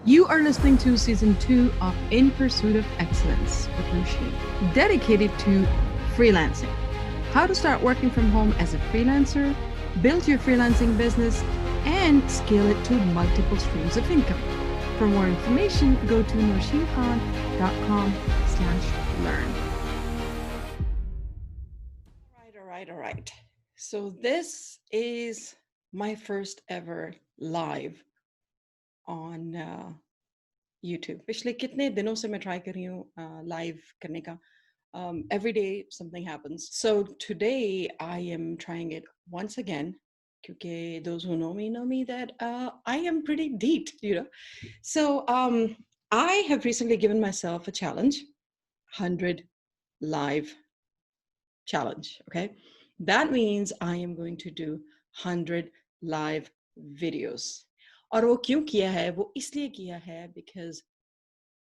You are listening to season 2 of In Pursuit of Excellence with Nusheen, dedicated to freelancing. How to start working from home as a freelancer, build your freelancing business, and scale it to multiple streams of income. For more information, go to nosheenkhan.com/learn. All right. So this is my first ever live on YouTube. पिछले कितने दिनों से मैं try कर रही हूँ live करने का. Every day something happens. So today I am trying it once again. Because those who know me that I am pretty deep, you know. So I have recently given myself a challenge, 100 live challenge. Okay, that means I am going to do 100 live videos. और वो क्यों किया है? वो इसलिए किया है because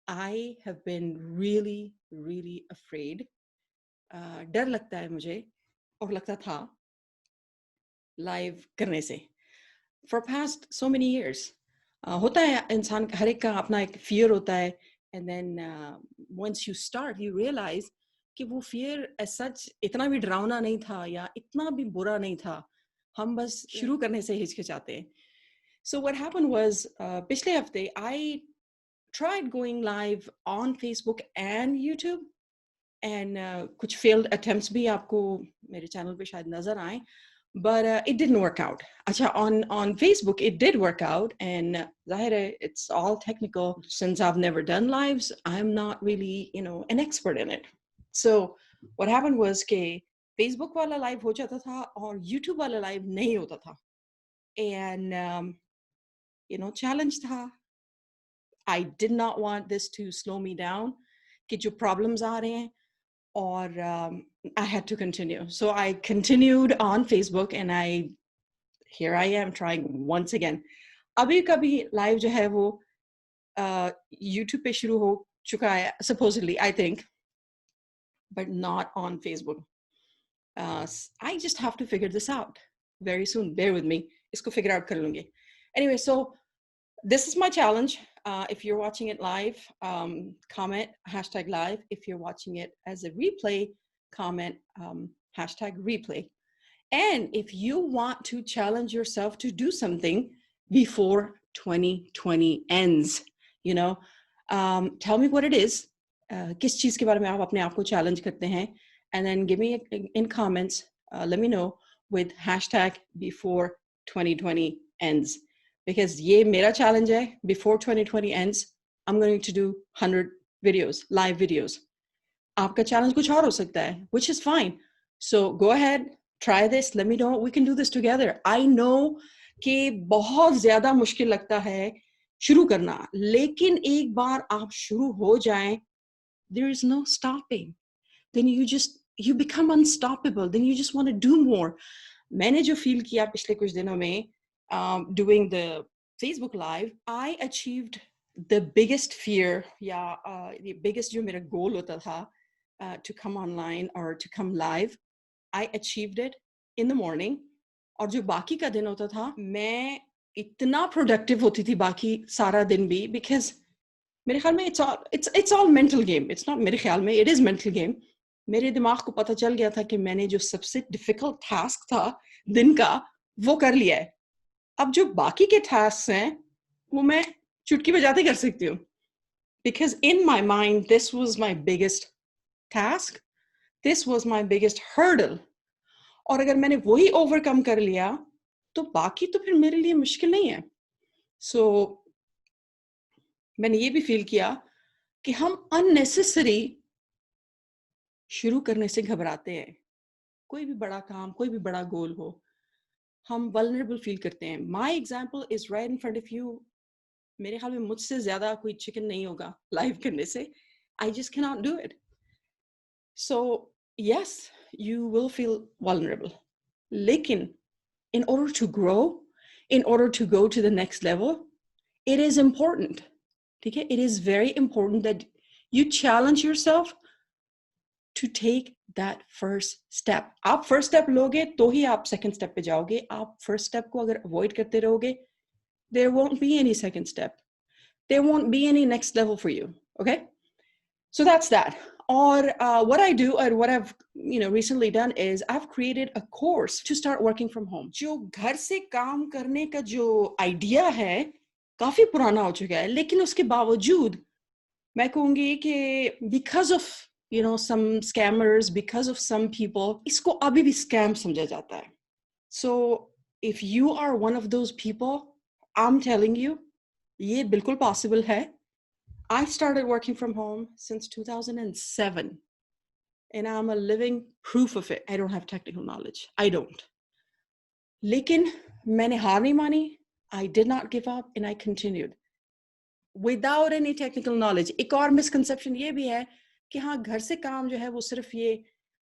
I have been really afraid. डर लगता है मुझे और लगता था लाइव करने से for past so many years. होता है इंसान हर एक का अपना एक fear होता है and then once you start you realize कि वो fear as such इतना भी डरावना नहीं था या इतना भी बुरा नहीं था. हम बस शुरू करने से हिचकिचाते हैं. So what happened was पिछले हफ्ते I tried going live on Facebook and YouTube and कुछ failed attempts भी आपको मेरे channel पे शायद नजर आए, but it didn't work out. अच्छा, on Facebook it did work out and ज़ाहिर है it's all technical. Since I've never done lives, I'm not really, you know, an expert in it. So what happened was कि Facebook वाला live हो जाता था और YouTube वाला live नहीं होता था. And you know, challenge था. I did not want this to slow me down कि जो problems आ रहे हैं और I had to continue. So I continued on Facebook and here I am trying once again. अभी कभी live जो है वो YouTube पे शुरू हो चुका है supposedly, I think, but not on Facebook. I just have to figure this out very soon. Bear with me. इसको figure out कर लूँगी. Anyway, so this is my challenge. If you're watching it live, comment #live. If you're watching it as a replay, comment #replay. And if you want to challenge yourself to do something before 2020 ends, you know, tell me what it is. किस चीज़ के बारे में आप अपने आप को challenge करते हैं? And then give me in comments, let me know with #before 2020 ends. Because ये मेरा challenge है, before 2020 ends, I'm going to do 100 videos, live videos. आपका challenge कुछ और हो सकता है, which is fine. So go ahead, try this, let me know, we can do this together. I know कि बहुत ज़्यादा मुश्किल लगता है शुरू करना, लेकिन एक बार आप शुरू हो जाएं, there is no stopping. Then you become unstoppable. Then you just want to do more. मैंने जो feel किया पिछले कुछ दिनों में doing the Facebook live, I achieved the biggest fear, the biggest जो मेरा goal होता था to come online or to come live. I achieved it in the morning. और जो बाकी का दिन होता था, मैं इतना productive होती थी बाकी सारा दिन भी, because मेरे ख्याल में it's all mental game. It's not मेरे ख्याल में, it is mental game. मेरे दिमाग को पता चल गया था कि मैंने जो सबसे difficult task था दिन का वो कर लिया है. अब जो बाकी के tasks हैं वो मैं चुटकी बजाते कर सकती हूँ. Because in my mind this was my biggest task. This was my biggest hurdle. और अगर मैंने वही overcome कर लिया तो बाकी तो फिर मेरे लिए मुश्किल नहीं है. So मैंने ये भी feel किया कि हम unnecessary शुरू करने से घबराते हैं. कोई भी बड़ा काम, कोई भी बड़ा गोल हो, हम vulnerable feel करते हैं. My example is right in front of you. मेरे ख्याल में मुझसे ज़्यादा कोई chicken नहीं होगा live करने से. I just cannot do it. So yes, you will feel vulnerable. लेकिन in order to grow, in order to go to the next level, it is important. ठीक है? It is very important that you challenge yourself to take that first step. आप first step लोगे तो ही आप second step पे जाओगे. आप first step को अगर avoid करते रहोगे, there won't be any second step. there won't be any next level for you. Okay, so that's that. Or what I do or what I've recently done is I've created a course to start working from home. जो घर से काम करने का जो idea है काफी पुराना हो चुका है, लेकिन उसके बावजूद मैं कहूँगी कि because of some scammers, because of some people, इसको अभी भी scam समझा जाता है. So if you are one of those people, I'm telling you, ये बिल्कुल possible है. I started working from home since 2007, and I'm a living proof of it. I don't have technical knowledge. I don't. लेकिन मैंने हार नहीं मानी. I did not give up, and I continued. Without any technical knowledge. एक और misconception ये भी है कि हाँ, घर से काम जो है वो सिर्फ ये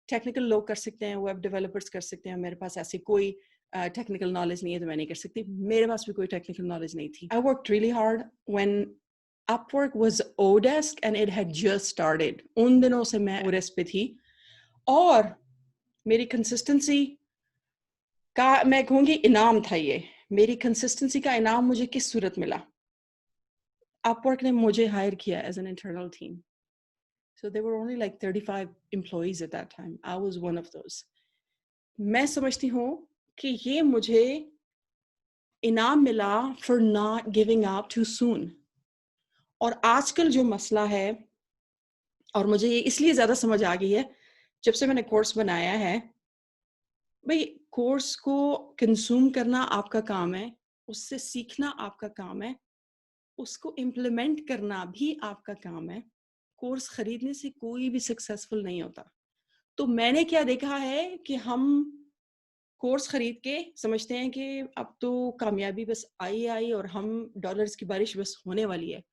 टेक्निकल लोग कर सकते हैं, वेब डेवलपर्स कर सकते हैं. मेरे पास ऐसी कोई टेक्निकल नॉलेज नहीं है तो मैं नहीं कर सकती. मेरे पास भी कोई टेक्निकल नॉलेज नहीं थी. I worked really hard when Upwork was Odesk and it had just started. उन दिनों से मैं Odesk पे थी और मेरी कंसिस्टेंसी का मैं कहूँगी इनाम था ये. मेरी कंसिस्टेंसी का इनाम मुझे किस सूरत मिला? Upwork ने मुझे हायर किया as an internal team. So there were only like 35 employees at that time. I was one of those. मैं समझती हूँ कि ये मुझे इनाम मिला for not giving up too soon. और आजकल जो मसला है, और मुझे ये इसलिए ज़्यादा समझ आ गई है जब से मैंने कोर्स बनाया है, भाई कोर्स को कंज्यूम करना आपका काम है, उससे सीखना आपका काम है, उसको इम्प्लीमेंट करना भी आपका काम है. कोर्स खरीदने से कोई भी सक्सेसफुल नहीं होता. तो मैंने क्या देखा है कि हम कोर्स खरीद के समझते हैं कि अब तो कामयाबी बस आई और हम डॉलर्स की बारिश बस होने वाली है.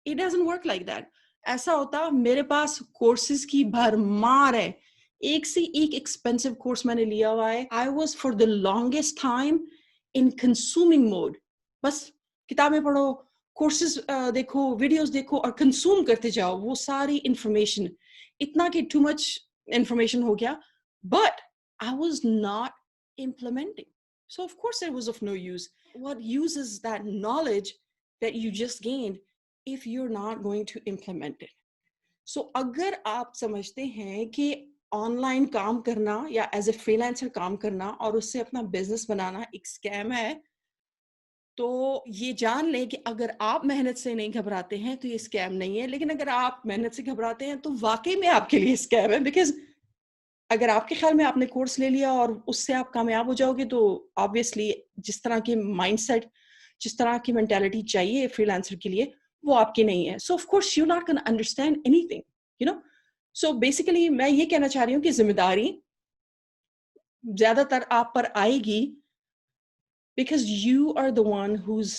It doesn't work like that. ऐसा होता मेरे पास कोर्सेज की भरमार है. एक से एक एक्सपेंसिव कोर्स मैंने लिया हुआ है. I was for the longest time in consuming mode. बस किताबें पढ़ो, कोर्सेज देखो, वीडियोस देखो और कंज्यूम करते जाओ वो सारी इंफॉर्मेशन. इतना कि too much information हो गया. But I was not implementing. So of course it was of no use. What use is that knowledge that you just gained if you're not going to implement it? So अगर आप समझते हैं कि online काम करना या as a freelancer काम करना और उससे अपना बिजनेस बनाना एक स्कैम है, तो ये जान लें कि अगर आप मेहनत से नहीं घबराते हैं तो ये स्कैम नहीं है. लेकिन अगर आप मेहनत से घबराते हैं तो वाकई में आपके लिए स्कैम है. बिकॉज अगर आपके ख्याल में आपने कोर्स ले लिया और उससे आप कामयाब हो जाओगे तो ऑब्वियसली जिस तरह की माइंडसेट, जिस तरह की मेंटालिटी चाहिए फ्रीलांसर के लिए वो आपकी नहीं है. सो of course you not gonna understand anything, you know. So basically मैं ये कहना चाह रही हूँ कि जिम्मेदारी ज्यादातर आप पर आएगी because you are the one who's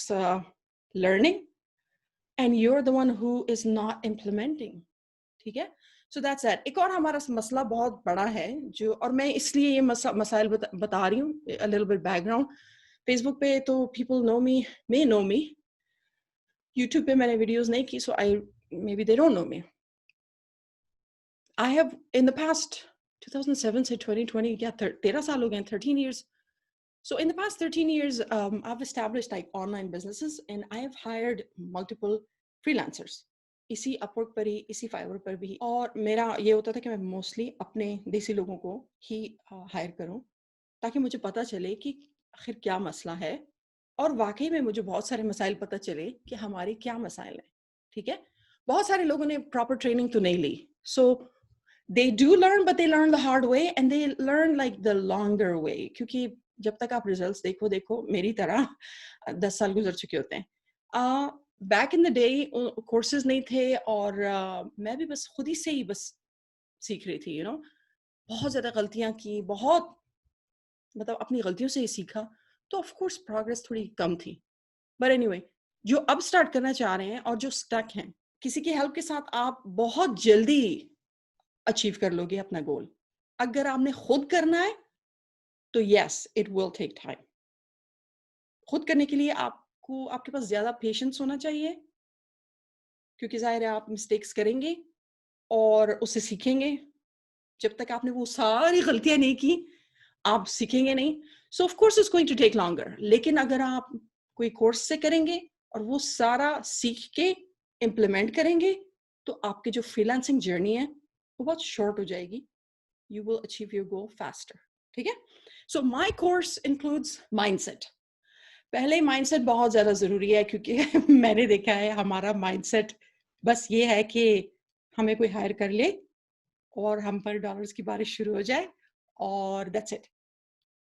learning and you're the one who is not implementing. ठीक है? So that's that. एक और हमारा मसला बहुत बड़ा है जो, और मैं इसलिए ये मसाइल बता रही हूँ. A little bit background. Facebook पे तो people may know me. YouTube पे मैंने videos नहीं की, so maybe they don't know me. I have in the past 2007 से 2020, yeah, 13 साल हो गए, 13 years. So in the past 13 years, I've established like online businesses and I have hired multiple freelancers. इसी Upwork पर ही, इसी Fiverr पर भी. और मेरा ये होता था कि मैं mostly अपने देसी लोगों को ही hire करूं ताकि मुझे पता चले कि आखिर क्या मसला है. और वाकई में मुझे बहुत सारे मसाइल पता चले कि हमारे क्या मसाइल हैं. ठीक है? बहुत सारे लोगों ने proper training तो नहीं ली. So they do learn, but they learn the hard way and they learn like the longer way. क्योंकि जब तक आप रिजल्ट्स देखो मेरी तरह 10 साल गुजर चुके होते हैं. Back in the day courses नहीं थे और मैं भी बस खुद ही से ही बस सीख रही थी, बहुत ज़्यादा गलतियां की, बहुत मतलब अपनी गलतियों से ही सीखा. तो ऑफ कोर्स प्रोग्रेस थोड़ी कम थी. बट एनीवे, जो अब स्टार्ट करना चाह रहे हैं और जो स्टक हैं, किसी की हेल्प के साथ आप बहुत जल्दी अचीव कर लोगे अपना गोल. अगर आपने खुद करना है तो yes, it will take time. खुद करने के लिए आपके पास ज़्यादा पेशेंस होना चाहिए क्योंकि ज़ाहिर है आप मिस्टेक्स करेंगे और उससे सीखेंगे. जब तक आपने वो सारी गलतियां नहीं की आप सीखेंगे नहीं. So of course it's going to take longer. लेकिन अगर आप कोई कोर्स से करेंगे और वो सारा सीख के इम्प्लीमेंट करेंगे तो आपकी जो फ्रीलांसिंग जर्नी है वो बहुत शॉर्ट हो जाएगी. You will achieve your goal faster. ठीक है? So my course includes mindset. पहले माइंडसेट बहुत ज़्यादा ज़रूरी है क्योंकि मैंने देखा है हमारा माइंडसेट बस ये है कि हमें कोई हायर कर ले और हम पर डॉलर्स की बारिश शुरू हो जाए और दैट्स इट.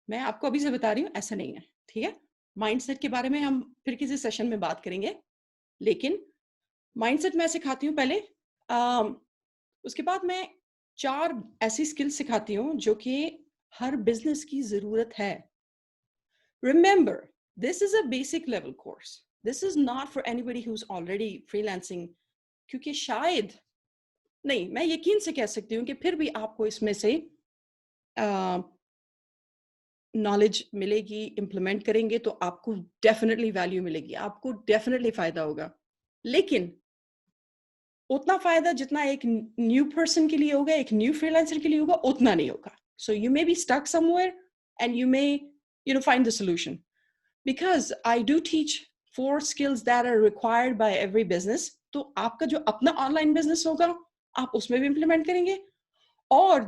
मैं आपको अभी से बता रही हूँ ऐसा नहीं है. ठीक है? माइंडसेट के बारे में हम फिर किसी सेशन में बात करेंगे. लेकिन माइंडसेट मैं सिखाती हूँ पहले. उसके बाद मैं 4 ऐसी स्किल्स सिखाती हूँ जो कि हर बिजनेस की ज़रूरत है. Remember, this is a basic level course. This is not for anybody who's already freelancing. क्योंकि शायद नहीं, मैं यकीन से कह सकती हूँ कि फिर भी आपको इसमें से नॉलेज मिलेगी. इम्प्लीमेंट करेंगे तो आपको डेफिनेटली वैल्यू मिलेगी, आपको डेफिनेटली फ़ायदा होगा. लेकिन उतना फ़ायदा जितना एक न्यू पर्सन के लिए होगा, एक न्यू फ्रीलांसर के लिए होगा, उतना नहीं होगा. So you may be stuck somewhere and you may, find the solution. Because I do teach 4 skills that are required by every business. तो आपका जो अपना ऑनलाइन बिजनेस होगा, आप उसमें भी इम्प्लीमेंट करेंगे. और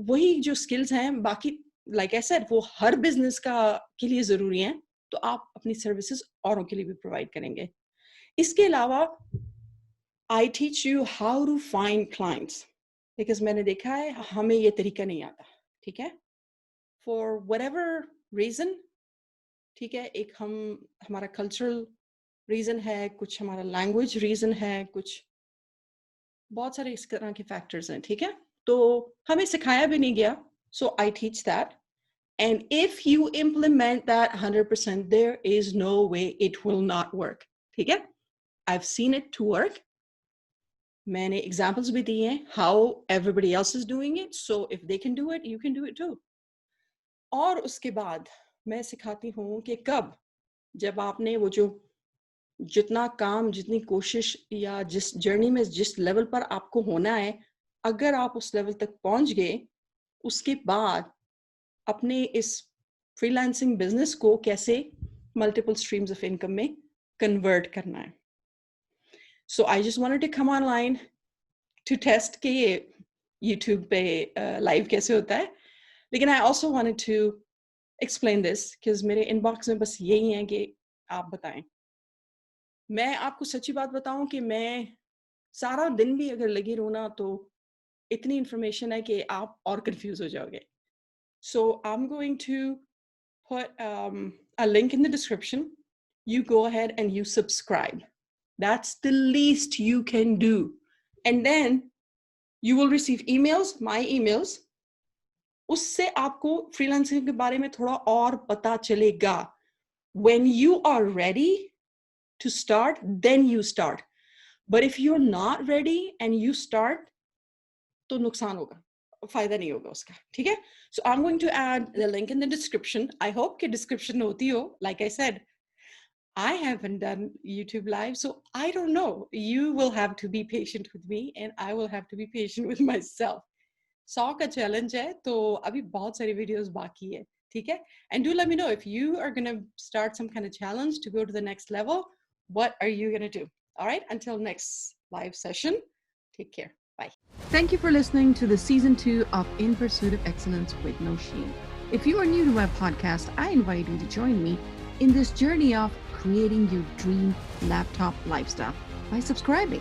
वही जो स्किल्स हैं बाकी, लाइक आई सेड, वो हर बिजनेस के लिए ज़रूरी हैं. तो आप अपनी सर्विसेज औरों के लिए भी प्रोवाइड करेंगे. इसके अलावा I teach you how to find clients. Because मैंने देखा है हमें ये तरीका नहीं आता. ठीक है? For whatever reason, ठीक है, एक हमारा कल्चरल रीज़न है, कुछ हमारा लैंग्वेज रीज़न है, कुछ बहुत सारे इस तरह के फैक्टर्स हैं. ठीक है? तो हमें सिखाया भी नहीं गया. So I teach that. And if you implement that 100%, there is no way it will not work. ठीक है? I've seen it to work. मैंने एग्जाम्पल्स भी दिए हैं how everybody else is doing it. So if they can do it, you can do it too. और उसके बाद मैं सिखाती हूँ कि जब आपने वो जितना काम, जितनी कोशिश या जिस जर्नी में जिस लेवल पर आपको होना है, अगर आप उस लेवल तक पहुंच गए, उसके बाद अपने इस फ्रीलांसिंग बिजनेस को कैसे मल्टीपल स्ट्रीम्स ऑफ इनकम में कन्वर्ट करना है. So I just wanted to come online to test कि YouTube पे live कैसे होता है. लेकिन I also wanted to explain this because मेरे inbox में बस यही है कि आप बताएं. मैं आपको सच्ची बात बताऊं कि मैं सारा दिन भी अगर लगी रहूं ना तो इतनी information है कि आप और confuse हो जाओगे. So I'm going to put a link in the description. You go ahead and you subscribe. That's the least you can do. And then you will receive emails, my emails. उससे आपको freelancing के बारे में थोड़ा और पता चलेगा. When you are ready to start, then you start. But if you're not ready and you start, तो नुकसान होगा, फायदा नहीं होगा उसका. ठीक है? So I'm going to add the link in the description. I hope कि description होती हो. Like I said, I haven't done YouTube live, so I don't know. You will have to be patient with me and I will have to be patient with myself. 100 का challenge है, तो अभी बहुत सारी videos बाकी है. ठीक है? And do let me know if you are going to start some kind of challenge to go to the next level. What are you going to do? All right? Until next live session, take care. Bye. Thank you for listening to the season 2 of In Pursuit of Excellence with Nosheen. If you are new to my podcast, I invite you to join me in this journey of creating your dream laptop lifestyle by subscribing.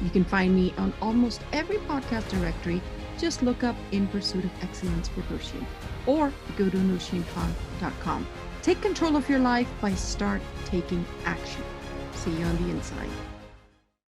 You can find me on almost every podcast directory. Just look up In Pursuit of Excellence with Nosheen or go to nosheenkhan.com. Take control of your life by start taking action. See you on the inside.